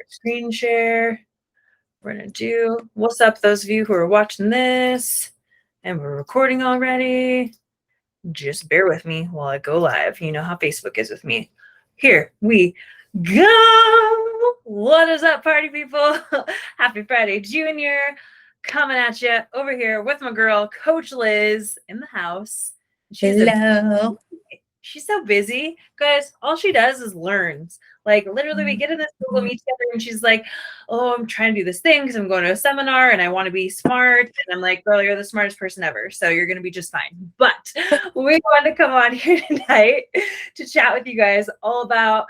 Screen share. We're going to do what's up, those of you who are watching this, and we're recording already. Just bear with me while I go live. You know how Facebook is with me. Here we go. What is up, party people? Happy Friday, Junior. Coming at you over here with my girl, Coach Liz, in the house. Hello. She's so busy, guys. All she does is learns. Like literally, we get in this Google Meet together, and she's like, "Oh, I'm trying to do this thing because I'm going to a seminar, and I want to be smart." And I'm like, "Girl, you're the smartest person ever, so you're gonna be just fine." But we want to come on here tonight to chat with you guys all about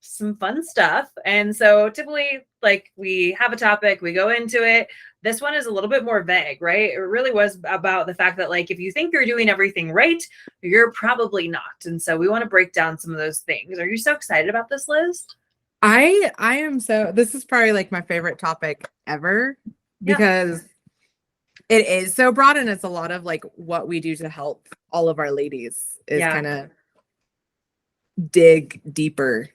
some fun stuff. And so typically, like, we have a topic, we go into it. This one is a little bit more vague, right? It really was about the fact that, like, if you think you're doing everything right, you're probably not. And so we want to break down some of those things. Are you so excited about this, Liz? I am so, this is probably like my favorite topic ever because it is so broad and it's a lot of like what we do to help all of our ladies is kind of dig deeper.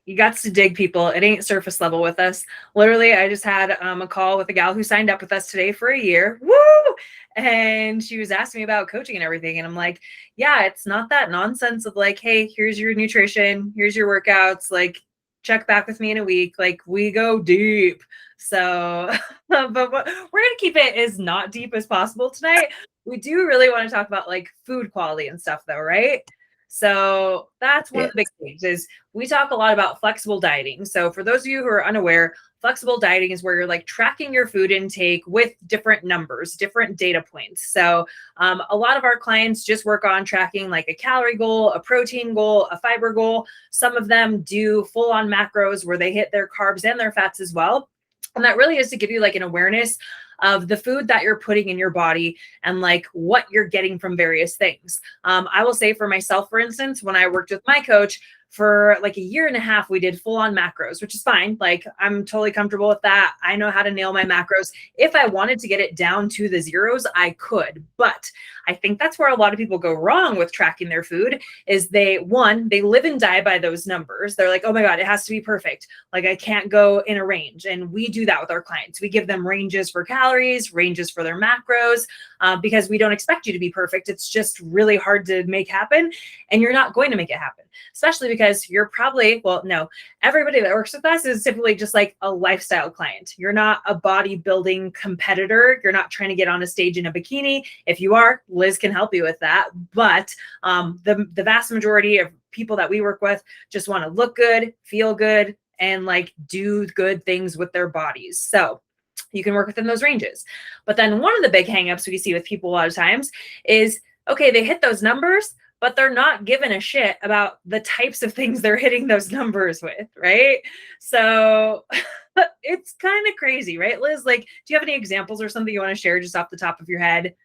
You got to dig, people. It ain't surface level with us. Literally, I just had a call with a gal who signed up with us today for a year. Woo! And she was asking me about coaching and everything. And I'm like, yeah, it's not that nonsense of like, hey, here's your nutrition, here's your workouts, like, check back with me in a week. Like, we go deep. So, but we're going to keep it as not deep as possible tonight. We do really want to talk about like food quality and stuff though, right? So that's one of the big things is we talk a lot about flexible dieting. So for those of you who are unaware, flexible dieting is where you're like tracking your food intake with different numbers, different data points. So a lot of our clients just work on tracking like a calorie goal, a protein goal, a fiber goal. Some of them do full on macros where they hit their carbs and their fats as well. And that really is to give you like an awareness of the food that you're putting in your body and like what you're getting from various things. I will say for myself, for instance, when I worked with my coach for like a year and a half, we did full on macros, which is fine. Like I'm totally comfortable with that. I know how to nail my macros. If I wanted to get it down to the zeros, I could. But I think that's where a lot of people go wrong with tracking their food is they live and die by those numbers. They're like, oh my God, it has to be perfect. Like I can't go in a range. And we do that with our clients. We give them ranges for calories, ranges for their macros, because we don't expect you to be perfect. It's just really hard to make happen. And you're not going to make it happen, especially because you're probably, well, no, everybody that works with us is typically just like a lifestyle client. You're not a bodybuilding competitor. You're not trying to get on a stage in a bikini. If you are, Liz can help you with that. But the vast majority of people that we work with just want to look good, feel good, and like do good things with their bodies. So you can work within those ranges. But then one of the big hangups we see with people a lot of times is, okay, they hit those numbers, but they're not giving a shit about the types of things they're hitting those numbers with, right? So it's kind of crazy, right, Liz? Like, do you have any examples or something you want to share just off the top of your head?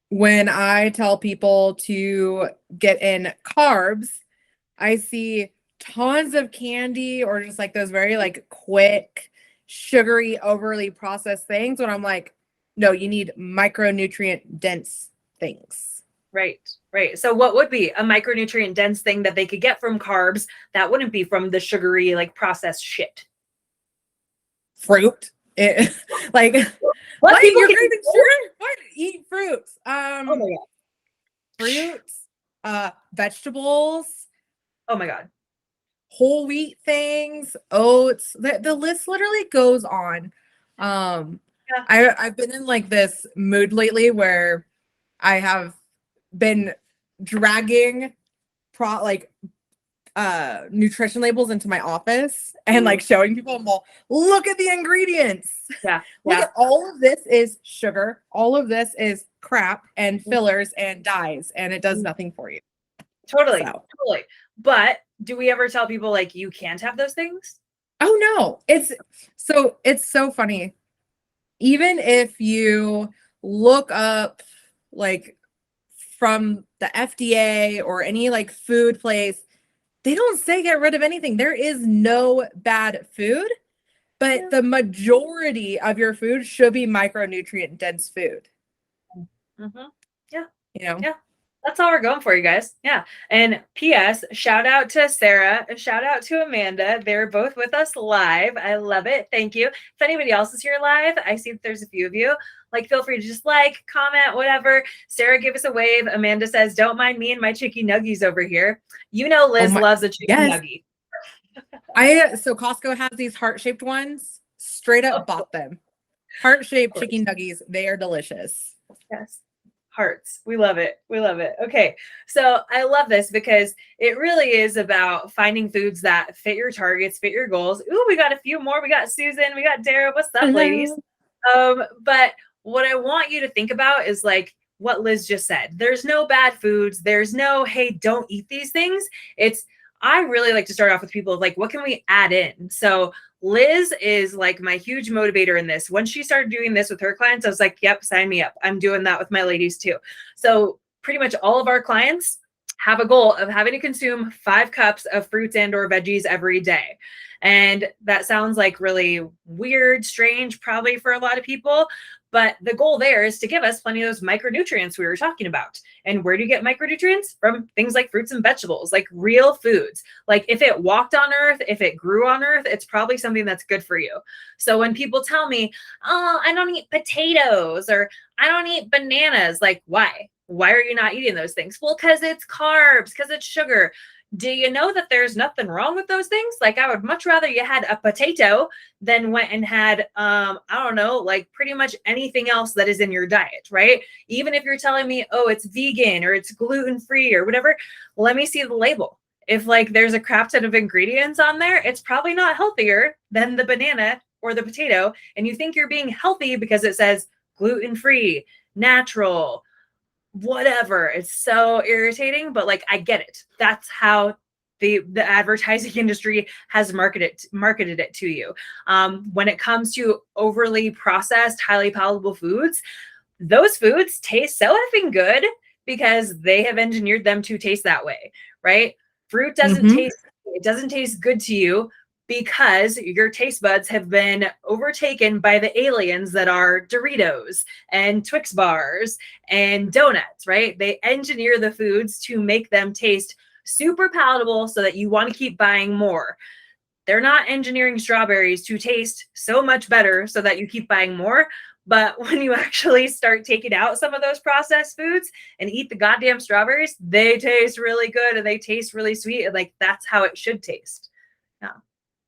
When I tell people to get in carbs, I see tons of candy or just like those very like quick, sugary, overly processed things when I'm like, no, you need micronutrient dense things. Right. So what would be a micronutrient dense thing that they could get from carbs that wouldn't be from the sugary, like processed shit? Fruit. Like, what people you're craving sugar? What? Eat fruits. Oh my God. Fruits, vegetables. Oh my God. Whole wheat things, oats. The list literally goes on. I've been in like this mood lately where I have been dragging nutrition labels into my office and like showing people, well, look at the ingredients. Look at all of this is sugar. All of this is crap and fillers and dyes, and it does nothing for you. Totally. But do we ever tell people like you can't have those things? Oh no. It's so funny. Even if you look up like from the FDA or any like food place, they don't say get rid of anything. There is no bad food, but the majority of your food should be micronutrient dense food. Mm-hmm. Yeah. You know? Yeah. That's all we're going for, you guys. Yeah. And P.S. Shout out to Sarah. Shout out to Amanda. They're both with us live. I love it. Thank you. If anybody else is here live, I see that there's a few of you. Like, feel free to just like, comment, whatever. Sarah, give us a wave. Amanda says, "Don't mind me and my chicky nuggies over here." You know, Liz loves a chicky nuggie. So Costco has these heart-shaped ones. Straight up bought them. Heart-shaped chicken nuggies. They are delicious. Yes. Hearts. We love it. We love it. Okay. So I love this because it really is about finding foods that fit your targets, fit your goals. Ooh, we got a few more. We got Susan, we got Dara. What's up, ladies? But what I want you to think about is like what Liz just said. There's no bad foods. There's no, hey, don't eat these things. I really like to start off with people like, what can we add in? So Liz is like my huge motivator in this. When she started doing this with her clients, I was like, yep, sign me up. I'm doing that with my ladies too. So pretty much all of our clients have a goal of having to consume 5 cups of fruits and or veggies every day. And that sounds like really weird, strange, probably for a lot of people. But the goal there is to give us plenty of those micronutrients we were talking about. And where do you get micronutrients? From things like fruits and vegetables, like real foods. Like if it walked on earth, if it grew on earth, it's probably something that's good for you. So when people tell me, oh, I don't eat potatoes or I don't eat bananas, like why? Why are you not eating those things? Well, because it's carbs, because it's sugar. Do you know that there's nothing wrong with those things? Like I would much rather you had a potato than went and had, I don't know, like pretty much anything else that is in your diet, right? Even if you're telling me, oh, it's vegan or it's gluten-free or whatever, let me see the label. If like there's a crap ton of ingredients on there, it's probably not healthier than the banana or the potato. And you think you're being healthy because it says gluten-free, natural, whatever. It's so irritating, but like I get it. That's how the advertising industry has marketed it to you. When it comes to overly processed, highly palatable foods, those foods taste so effing good because they have engineered them to taste that way, right? Fruit doesn't taste good to you because your taste buds have been overtaken by the aliens that are Doritos and Twix bars and donuts, right? They engineer the foods to make them taste super palatable so that you want to keep buying more. They're not engineering strawberries to taste so much better so that you keep buying more. But when you actually start taking out some of those processed foods and eat the goddamn strawberries, they taste really good and they taste really sweet. And like, that's how it should taste. Yeah.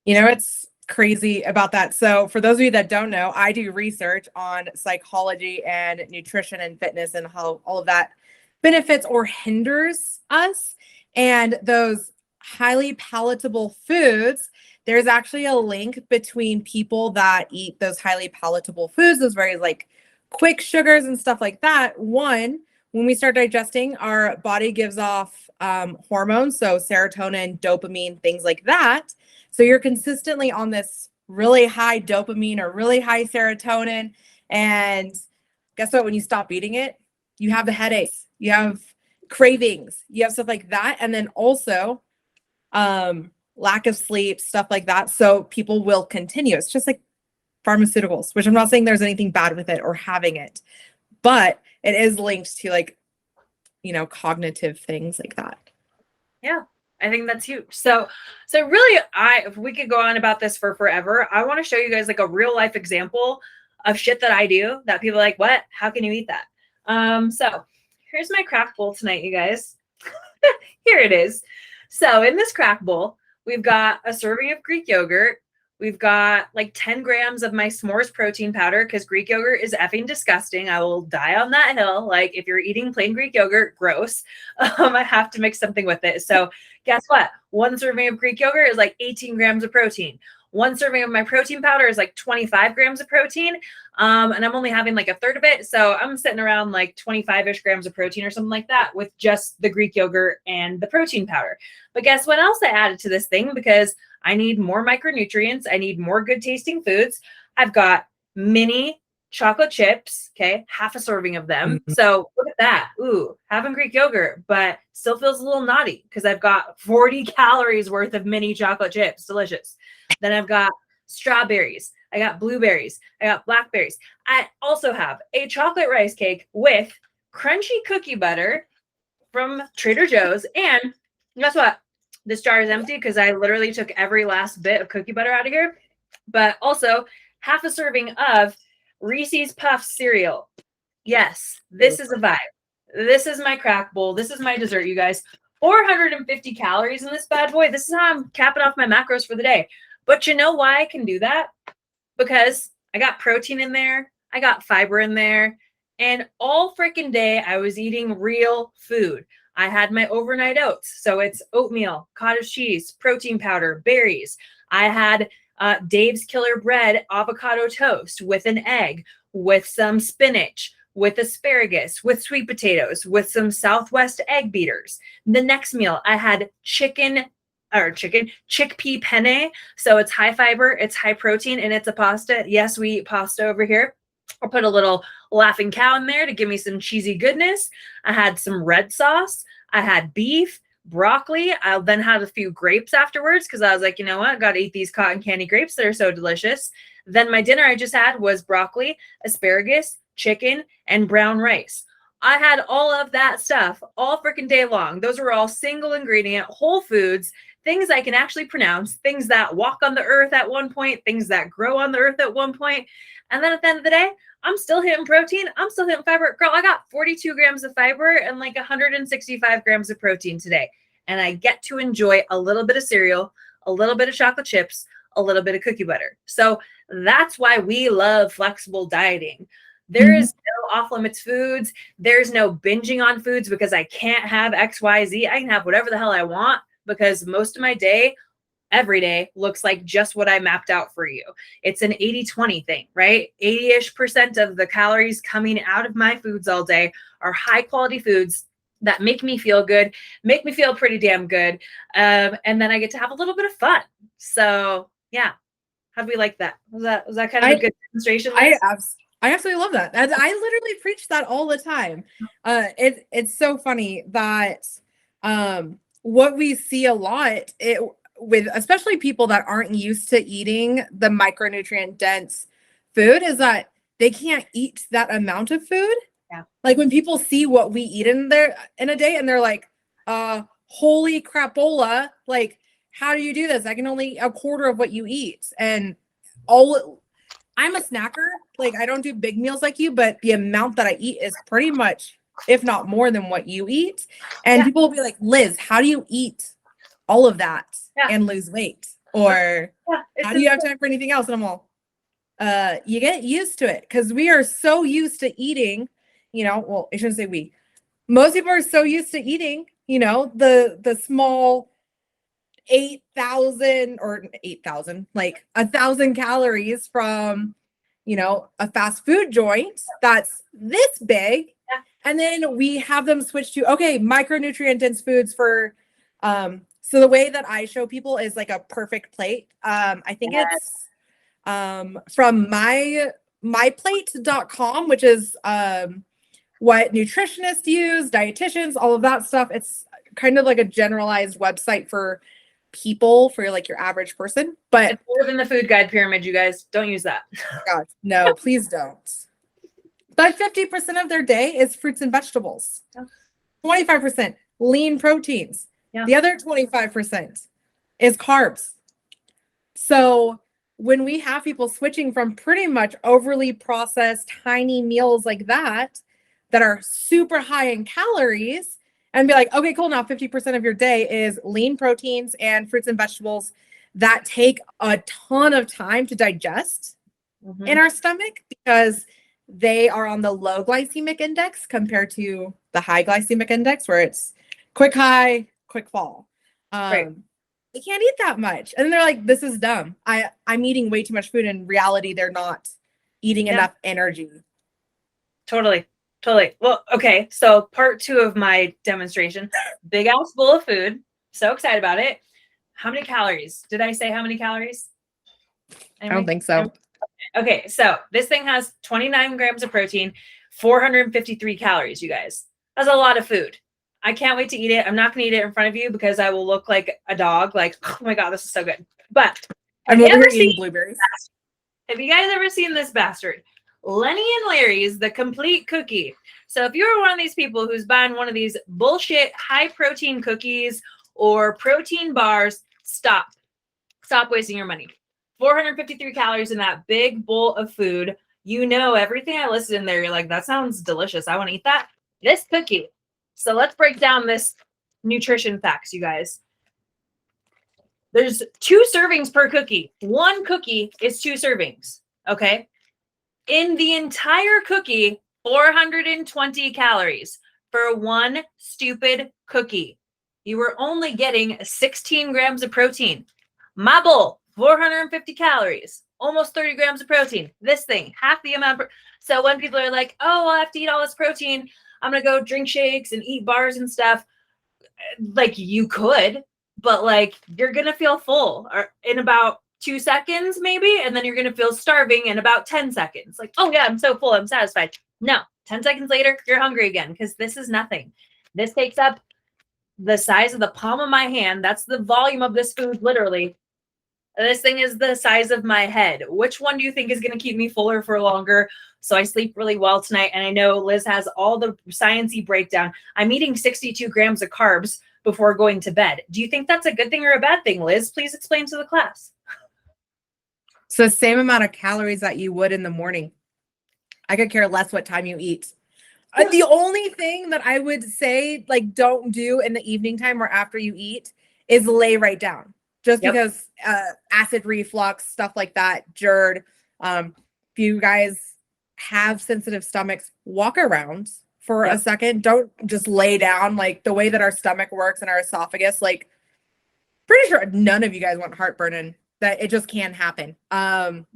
You know, it's crazy about that. So for those of you that don't know, I do research on psychology and nutrition and fitness and how all of that benefits or hinders us. And those highly palatable foods, there's actually a link between people that eat those highly palatable foods, those very like quick sugars and stuff like that. One, when we start digesting, our body gives off hormones, so serotonin, dopamine, things like that. So you're consistently on this really high dopamine or really high serotonin. And guess what? When you stop eating it, you have the headaches, you have cravings, you have stuff like that. And then also lack of sleep, stuff like that. So people will continue. It's just like pharmaceuticals, which I'm not saying there's anything bad with it or having it, but it is linked to like, you know, cognitive things like that. Yeah. I think that's huge. So really, if we could go on about this for forever, I want to show you guys like a real life example of shit that I do that people are like, what? How can you eat that? So here's my crack bowl tonight, you guys. Here it is. So in this crack bowl, we've got a serving of Greek yogurt. We've got like 10 grams of my s'mores protein powder because Greek yogurt is effing disgusting. I will die on that hill. Like if you're eating plain Greek yogurt, gross. I have to mix something with it. So guess what? One serving of Greek yogurt is like 18 grams of protein. One serving of my protein powder is like 25 grams of protein. And I'm only having like a third of it. So I'm sitting around like 25-ish grams of protein or something like that with just the Greek yogurt and the protein powder. But guess what else I added to this thing? Because I need more micronutrients. I need more good tasting foods. I've got mini chocolate chips, okay, half a serving of them. So look at that. Ooh, having Greek yogurt, but still feels a little naughty because I've got 40 calories worth of mini chocolate chips. Delicious. Then I've got strawberries. I got blueberries. I got blackberries. I also have a chocolate rice cake with crunchy cookie butter, from Trader Joe's. And guess what? This jar is empty because I literally took every last bit of cookie butter out of here. But also half a serving of Reese's Puffs cereal. Yes, this is a vibe. This is my crack bowl. This is my dessert, you guys. 450 calories in this bad boy. This is how I'm capping off my macros for the day. But you know why I can do that? Because I got protein in there. I got fiber in there. And all freaking day, I was eating real food. I had my overnight oats. So it's oatmeal, cottage cheese, protein powder, berries. I had Dave's Killer Bread avocado toast with an egg, with some spinach, with asparagus, with sweet potatoes, with some Southwest egg beaters. The next meal, I had chickpea penne. So it's high fiber, it's high protein, and it's a pasta. Yes, we eat pasta over here. I'll put a little Laughing Cow in there to give me some cheesy goodness. I had some red sauce. I had beef, broccoli. I then had a few grapes afterwards because I was like, you know what? I got to eat these cotton candy grapes. They're so delicious. Then my dinner I just had was broccoli, asparagus, chicken, and brown rice. I had all of that stuff all freaking day long. Those were all single ingredient, whole foods, things I can actually pronounce, things that walk on the earth at one point, things that grow on the earth at one point. And then at the end of the day, I'm still hitting protein. I'm still hitting fiber. Girl, I got 42 grams of fiber and like 165 grams of protein today. And I get to enjoy a little bit of cereal, a little bit of chocolate chips, a little bit of cookie butter. So that's why we love flexible dieting. There is no off limits foods. There's no binging on foods because I can't have X, Y, Z. I can have whatever the hell I want because most of my day, every day, looks like just what I mapped out for you. It's an 80-20 thing, right? 80-ish% of the calories coming out of my foods all day are high quality foods that make me feel good, make me feel pretty damn good. And then I get to have a little bit of fun. So yeah. How do we like that? Was that kind of a good demonstration? I absolutely love that. I literally preach that all the time. It's so funny that what we see a lot with especially people that aren't used to eating the micronutrient dense food is that they can't eat that amount of food. Yeah. Like when people see what we eat in a day and they're like, holy crapola, like how do you do this? I can only eat a quarter of what you eat. And I'm a snacker. Like I don't do big meals like you, but the amount that I eat is pretty much, if not more than what you eat. And people will be like, Liz, how do you eat all of that and lose weight? Or how do you have time for anything else? And I'm all, you get used to it because we are so used to eating, well, I shouldn't say we. Most people are so used to eating, the small 8,000 or 8,000, like 1,000 calories from, a fast food joint that's this big. Yeah. And then we have them switch to, okay, micronutrient dense foods for, so the way that I show people is like a perfect plate. I think it's from myplate.com, which is what nutritionists use, dietitians, all of that stuff. It's kind of like a generalized website for people, for like your average person. But it's more than the food guide pyramid, you guys. Don't use that. God, no, please don't. But 50% of their day is fruits and vegetables. 25% lean proteins. Yeah. The other 25% is carbs. So when we have people switching from pretty much overly processed tiny meals like that are super high in calories and be like, okay, cool. Now 50% of your day is lean proteins and fruits and vegetables that take a ton of time to digest in our stomach because they are on the low glycemic index compared to the high glycemic index where it's quick high, quick fall. Right. They can't eat that much. And they're like, this is dumb. I'm eating way too much food. In reality, they're not eating enough energy. Totally. Well, okay. So part 2 of my demonstration, big ass bowl of food. So excited about it. How many calories? Did I say how many calories? Anyway, I don't think so. Okay. So this thing has 29 grams of protein, 453 calories, you guys. That's a lot of food. I can't wait to eat it. I'm not going to eat it in front of you because I will look like a dog. Like, oh my God, this is so good. But I'm over here eating blueberries. Have you guys ever seen this bastard? Lenny and Larry's, the complete cookie. So if you're one of these people who's buying one of these bullshit high protein cookies or protein bars, stop. Stop wasting your money. 453 calories in that big bowl of food. You know, everything I listed in there, you're like, that sounds delicious. I want to eat that. This cookie. So let's break down this nutrition facts, you guys. There's 2 servings per cookie. One cookie is 2 servings. Okay. In the entire cookie, 420 calories for one stupid cookie. You were only getting 16 grams of protein. My bowl, 450 calories, almost 30 grams of protein. This thing, half the amount. So when people are like, oh, I have to eat all this protein, I'm going to go drink shakes and eat bars and stuff. Like, you could, but like, you're going to feel full in about 2 seconds maybe, and then you're going to feel starving in about 10 seconds. Like, oh yeah, I'm so full, I'm satisfied. No, 10 seconds later, you're hungry again, because this is nothing. This takes up the size of the palm of my hand. That's the volume of this food, literally. This thing is the size of my head. Which one do you think is going to keep me fuller for longer so I sleep really well tonight? And I know Liz has all the sciencey breakdown. I'm eating 62 grams of carbs before going to bed. Do you think that's a good thing or a bad thing, Liz? Please explain to the class. So same amount of calories that you would in the morning. I could care less what time you eat. The only thing that I would say, like, don't do in the evening time or after you eat is lay right down. Just because acid reflux, stuff like that, GERD. If you guys have sensitive stomachs, walk around for a second. Don't just lay down. Like, the way that our stomach works and our esophagus, like, pretty sure none of you guys want heartburn, and that it just can happen. But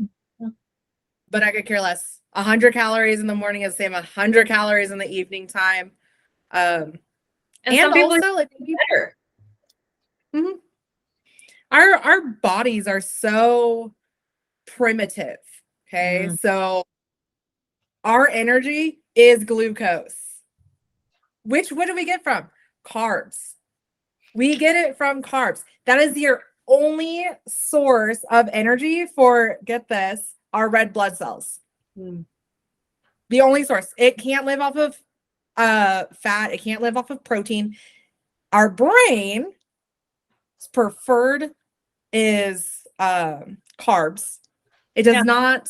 I could care less. 100 calories in the morning is the same 100 calories in the evening time. And some people also, like, better. Mm-hmm. Our bodies are so primitive. Okay. So our energy is glucose. What do we get from? Carbs. We get it from carbs. That is your only source of energy for, get this, our red blood cells. The only source. It can't live off of fat. It can't live off of protein. Our brain preferred is carbs. It does not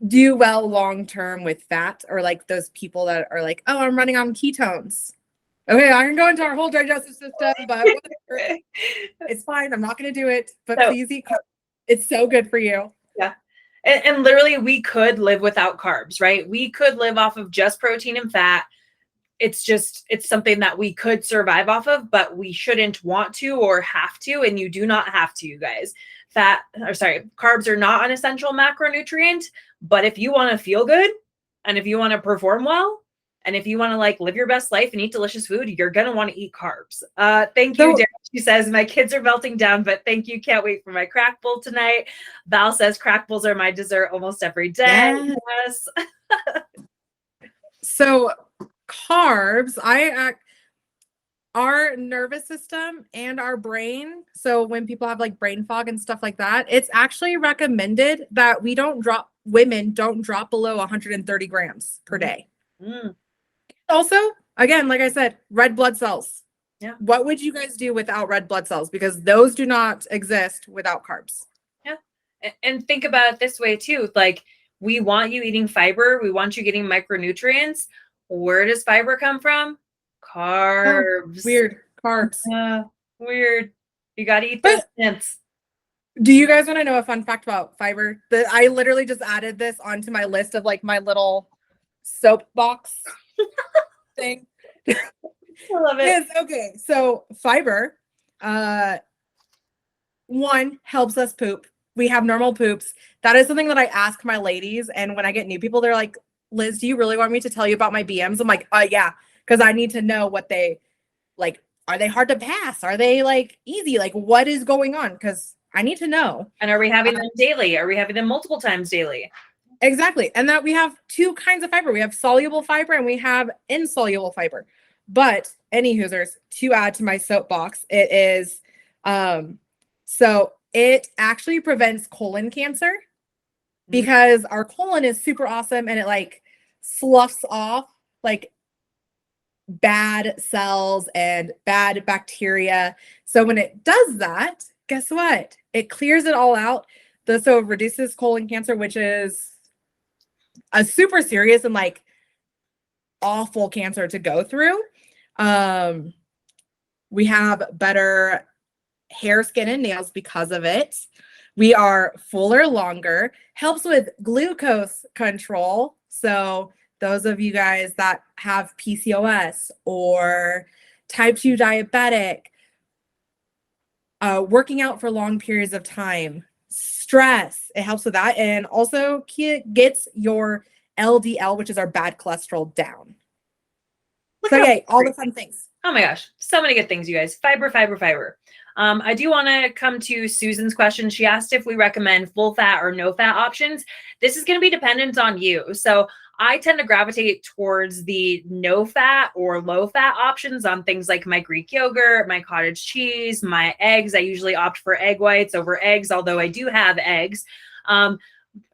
do well long term with fat, or like those people that are like, oh, I'm running on ketones. Okay, I can go into our whole digestive system, but whatever. It's fine. I'm not going to do it. But please eat carbs. It's so good for you. Yeah. And literally, we could live without carbs, right? We could live off of just protein and fat. It's something that we could survive off of, but we shouldn't want to or have to. And you do not have to, you guys. Carbs are not an essential macronutrient, but if you want to feel good and if you want to perform well, and if you want to like live your best life and eat delicious food, you're going to want to eat carbs. Thank you, Derek. She says, my kids are melting down, but thank you. Can't wait for my crack bowl tonight. Val says crack bowls are my dessert almost every day. Yes. So carbs, our nervous system and our brain. So when people have like brain fog and stuff like that, it's actually recommended that women don't drop below 130 grams per day. Also, again, like I said, red blood cells. Yeah. What would you guys do without red blood cells? Because those do not exist without carbs. Yeah. And think about it this way too. Like, we want you eating fiber. We want you getting micronutrients. Where does fiber come from? Carbs. Oh, weird. Carbs. Weird. You got to eat those plants. Do you guys want to know a fun fact about fiber? I literally just added this onto my list of like my little soapbox thing. I love it. Yes, okay. So fiber, one, helps us poop. We have normal poops. That is something that I ask my ladies. And when I get new people, they're like, Liz, do you really want me to tell you about my BMs? I'm like, yeah, because I need to know what they like. Are they hard to pass? Are they like easy? Like, what is going on? Because I need to know. And are we having them daily? Are we having them multiple times daily? Exactly. And that we have 2 kinds of fiber. We have soluble fiber and we have insoluble fiber. But any hoosers, to add to my soapbox, it is so it actually prevents colon cancer. because our colon is super awesome and it like sloughs off like bad cells and bad bacteria. So when it does that, guess what? It clears it all out. So it reduces colon cancer, which is a super serious and like awful cancer to go through. We have better hair, skin, and nails because of it. We are fuller longer, helps with glucose control. So those of you guys that have PCOS or type 2 diabetic, working out for long periods of time, stress, it helps with that. And also gets your LDL, which is our bad cholesterol, down. So yeah, all the fun things. Oh my gosh, so many good things, you guys. Fiber, fiber, fiber. I do want to come to Susan's question. She asked if we recommend full fat or no fat options. This is going to be dependent on you. So I tend to gravitate towards the no fat or low fat options on things like my Greek yogurt, my cottage cheese, my eggs. I usually opt for egg whites over eggs, although I do have eggs.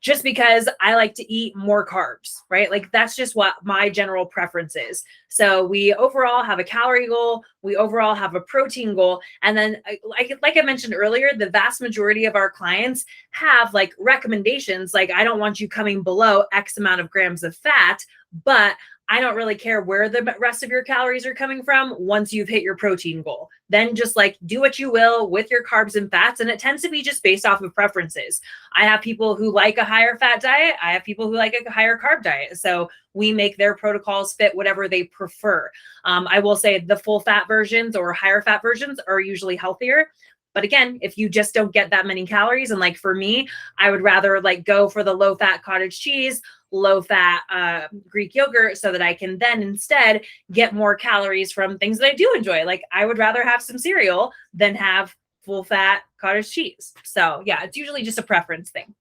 Just because I like to eat more carbs, right? Like that's just what my general preference is. So we overall have a calorie goal. We overall have a protein goal. And then like I mentioned earlier, the vast majority of our clients have like recommendations. Like, I don't want you coming below X amount of grams of fat, but I don't really care where the rest of your calories are coming from once you've hit your protein goal. Then just like do what you will with your carbs and fats. And it tends to be just based off of preferences. I have people who like a higher fat diet. I have people who like a higher carb diet. So we make their protocols fit whatever they prefer. I will say the full fat versions or higher fat versions are usually healthier. But again, if you just don't get that many calories, and like for me, I would rather like go for the low fat cottage cheese, low fat Greek yogurt, so that I can then instead get more calories from things that I do enjoy. Like I would rather have some cereal than have full fat cottage cheese. So yeah, it's usually just a preference thing.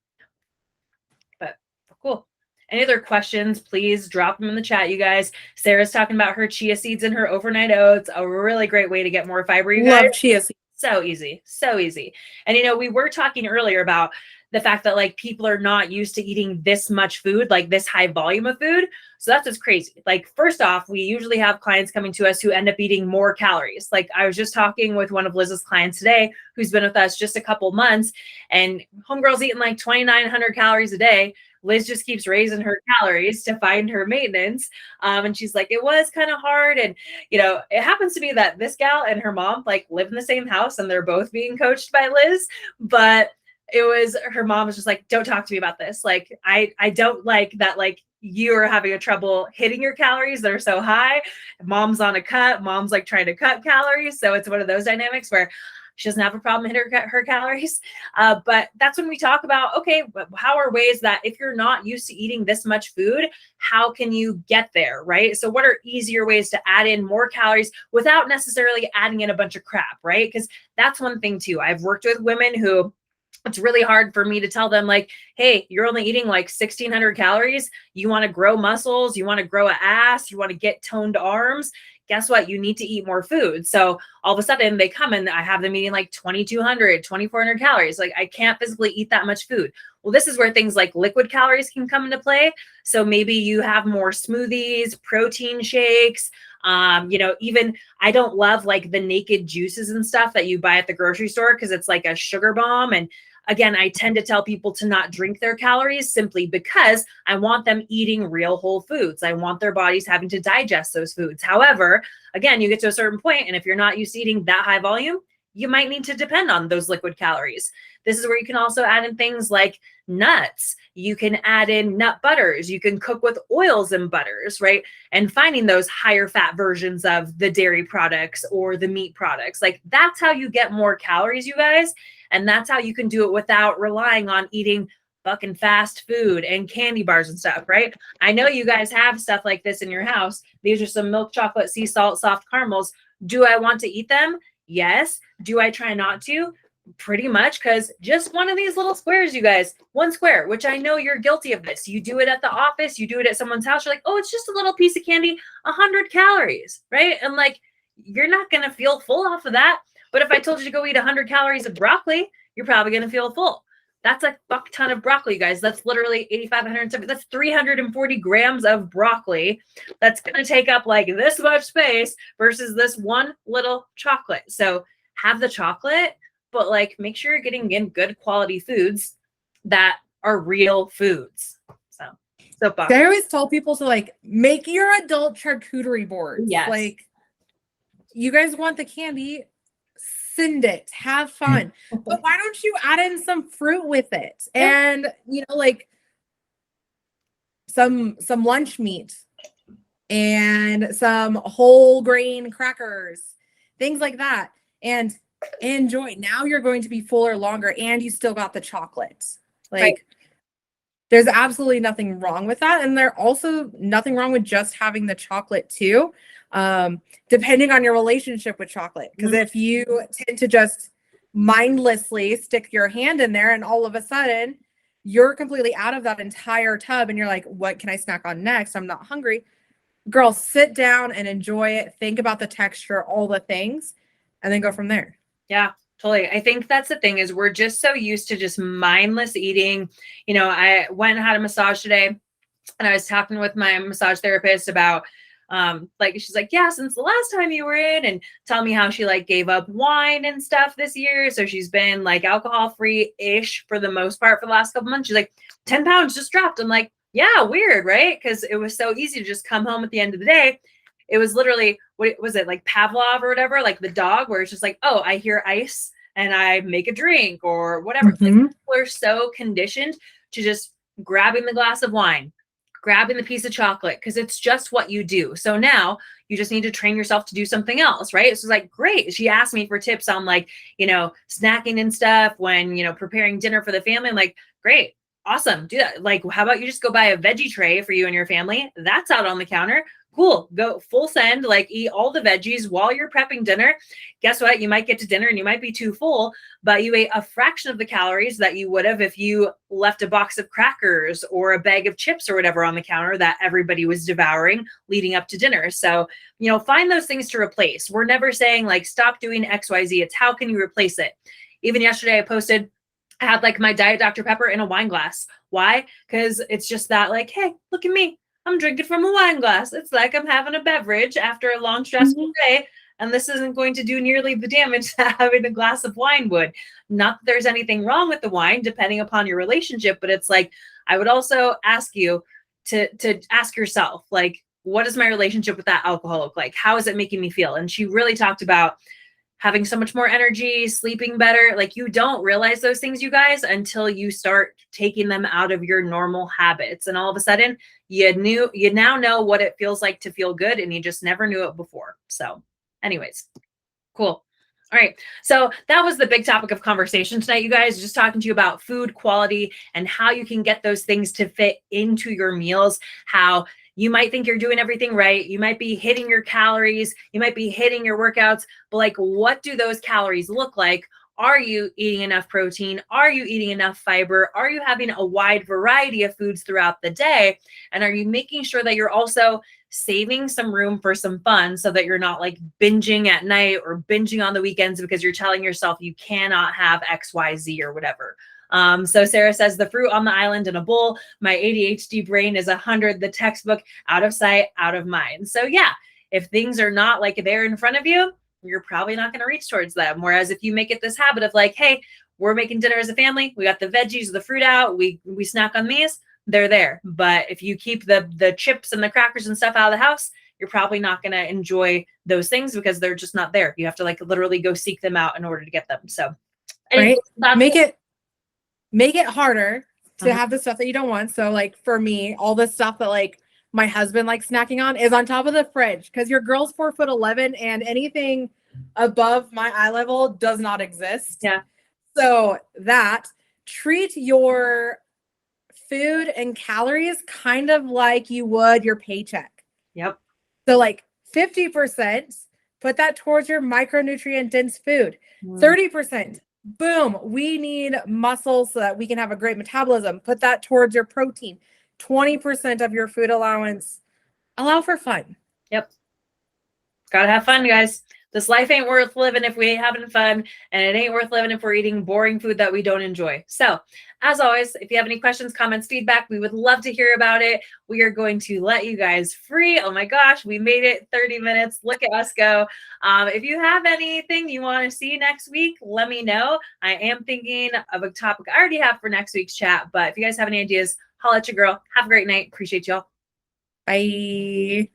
But cool. Any other questions, please drop them in the chat, you guys. Sarah's talking about her chia seeds and her overnight oats. A really great way to get more fiber, you guys. Love chia seeds. So easy, so easy. And, you know, we were talking earlier about the fact that like people are not used to eating this much food, like this high volume of food. So that's just crazy. Like, first off, we usually have clients coming to us who end up eating more calories. Like I was just talking with one of Liz's clients today, who's been with us just a couple months, and homegirl's eating like 2,900 calories a day. Liz just keeps raising her calories to find her maintenance. And she's like, it was kind of hard. And, you know, it happens to be that this gal and her mom like live in the same house and they're both being coached by Liz. But it was, her mom was just like, don't talk to me about this. Like, I don't like that, like, you are having a trouble hitting your calories that are so high. Mom's on a cut. Mom's like trying to cut calories. So it's one of those dynamics where she doesn't have a problem hitting her calories. But that's when we talk about, okay, how are ways that if you're not used to eating this much food, how can you get there, right? So what are easier ways to add in more calories without necessarily adding in a bunch of crap, right? Because that's one thing too. I've worked with women who it's really hard for me to tell them like, hey, you're only eating like 1,600 calories. You want to grow muscles. You want to grow an ass. You want to get toned arms. Guess what? You need to eat more food. So all of a sudden they come and I have them eating like 2,200, 2,400 calories. Like I can't physically eat that much food. Well, this is where things like liquid calories can come into play. So maybe you have more smoothies, protein shakes, you know, even I don't love like the naked juices and stuff that you buy at the grocery store because it's like a sugar bomb. And again, I tend to tell people to not drink their calories simply because I want them eating real whole foods. I want their bodies having to digest those foods. However, again, you get to a certain point, and if you're not used to eating that high volume, you might need to depend on those liquid calories. This is where you can also add in things like nuts. You can add in nut butters. You can cook with oils and butters, right? And finding those higher fat versions of the dairy products or the meat products. Like that's how you get more calories, you guys. And that's how you can do it without relying on eating fucking fast food and candy bars and stuff, right? I know you guys have stuff like this in your house. These are some milk chocolate, sea salt, soft caramels. Do I want to eat them? Yes. Do I try not to? Pretty much, because just one of these little squares, you guys, one square, which I know you're guilty of this. You do it at the office, you do it at someone's house. You're like, oh, it's just a little piece of candy, 100 calories, right? And like, you're not going to feel full off of that. But if I told you to go eat 100 calories of broccoli, you're probably going to feel full. That's a fuck ton of broccoli, guys. That's literally 8,570. That's 340 grams of broccoli. That's going to take up like this much space versus this one little chocolate. So have the chocolate, but like make sure you're getting in good quality foods that are real foods. So I always tell people to like make your adult charcuterie boards. Yes. Like, you guys want the candy, send it, have fun. But why don't you add in some fruit with it? And like some lunch meat and some whole grain crackers, things like that. And enjoy. Now you're going to be fuller longer and you still got the chocolate. Like, right. There's absolutely nothing wrong with that. And there's also nothing wrong with just having the chocolate too, depending on your relationship with chocolate. Because if you tend to just mindlessly stick your hand in there and all of a sudden you're completely out of that entire tub and you're like, what can I snack on next? I'm not hungry. Girl, sit down and enjoy it. Think about the texture, all the things, and then go from there. Yeah. Totally. I think that's the thing is we're just so used to just mindless eating. I went and had a massage today and I was talking with my massage therapist about she's like, yeah, since the last time you were in, and tell me how she like gave up wine and stuff this year. So she's been like alcohol free ish for the most part for the last couple months. She's like 10 pounds just dropped. I'm like, yeah, weird, right? Because it was so easy to just come home at the end of the day. It was literally, what was it, like Pavlov or whatever, like the dog, where it's just like, oh, I hear ice and I make a drink or whatever. Mm-hmm. Like, we're so conditioned to just grabbing the glass of wine, grabbing the piece of chocolate, because it's just what you do. So now you just need to train yourself to do something else, right? So it's like, great. She asked me for tips on like, snacking and stuff when, preparing dinner for the family. I'm like, great. Awesome. Do that. Like, how about you just go buy a veggie tray for you and your family? That's out on the counter. Cool. Go full send, like eat all the veggies while you're prepping dinner. Guess what? You might get to dinner and you might be too full, but you ate a fraction of the calories that you would have if you left a box of crackers or a bag of chips or whatever on the counter that everybody was devouring leading up to dinner. So, find those things to replace. We're never saying like, stop doing XYZ. It's how can you replace it? Even yesterday I posted, I had like my Diet Dr. Pepper in a wine glass. Why? Because it's just that like, hey, look at me. I'm drinking from a wine glass. It's like I'm having a beverage after a long, stressful day. And this isn't going to do nearly the damage that having a glass of wine would. Not that there's anything wrong with the wine, depending upon your relationship. But it's like, I would also ask you to ask yourself, like, what does my relationship with that alcohol look like? How is it making me feel? And she really talked about having so much more energy, sleeping better. Like, you don't realize those things, you guys, until you start taking them out of your normal habits. And all of a sudden you now know what it feels like to feel good. And you just never knew it before. So anyways, cool. All right. So that was the big topic of conversation tonight, you guys, just talking to you about food quality and how you can get those things to fit into your meals, how you might think you're doing everything right. You might be hitting your calories. You might be hitting your workouts, but like, what do those calories look like? Are you eating enough protein? Are you eating enough fiber? Are you having a wide variety of foods throughout the day? And are you making sure that you're also saving some room for some fun so that you're not like binging at night or binging on the weekends because you're telling yourself you cannot have XYZ or whatever? So Sarah says the fruit on the island in a bowl. My ADHD brain is 100, the textbook, out of sight, out of mind. So yeah, if things are not like there in front of you, you're probably not going to reach towards them. Whereas if you make it this habit of like, hey, we're making dinner as a family, we got the veggies, the fruit out, we snack on these, they're there. But if you keep the chips and the crackers and stuff out of the house, you're probably not going to enjoy those things because they're just not there. You have to like literally go seek them out in order to get them. So right. Make it harder to have the stuff that you don't want. So like for me, all the stuff that like my husband likes snacking on is on top of the fridge because your girl's 4'11" and anything above my eye level does not exist. Yeah. So that treat your food and calories kind of like you would your paycheck. Yep. So like 50%, put that towards your micronutrient dense food. 30%. Boom, we need muscle so that we can have a great metabolism. Put that towards your protein. 20% of your food allowance. Allow for fun. Yep. Gotta have fun, guys. This life ain't worth living if we ain't having fun, and it ain't worth living if we're eating boring food that we don't enjoy. So, as always, if you have any questions, comments, feedback, we would love to hear about it. We are going to let you guys free. Oh my gosh, we made it 30 minutes. Look at us go. If you have anything you want to see next week, let me know. I am thinking of a topic I already have for next week's chat, but if you guys have any ideas, holla at your girl. Have a great night. Appreciate y'all. Bye.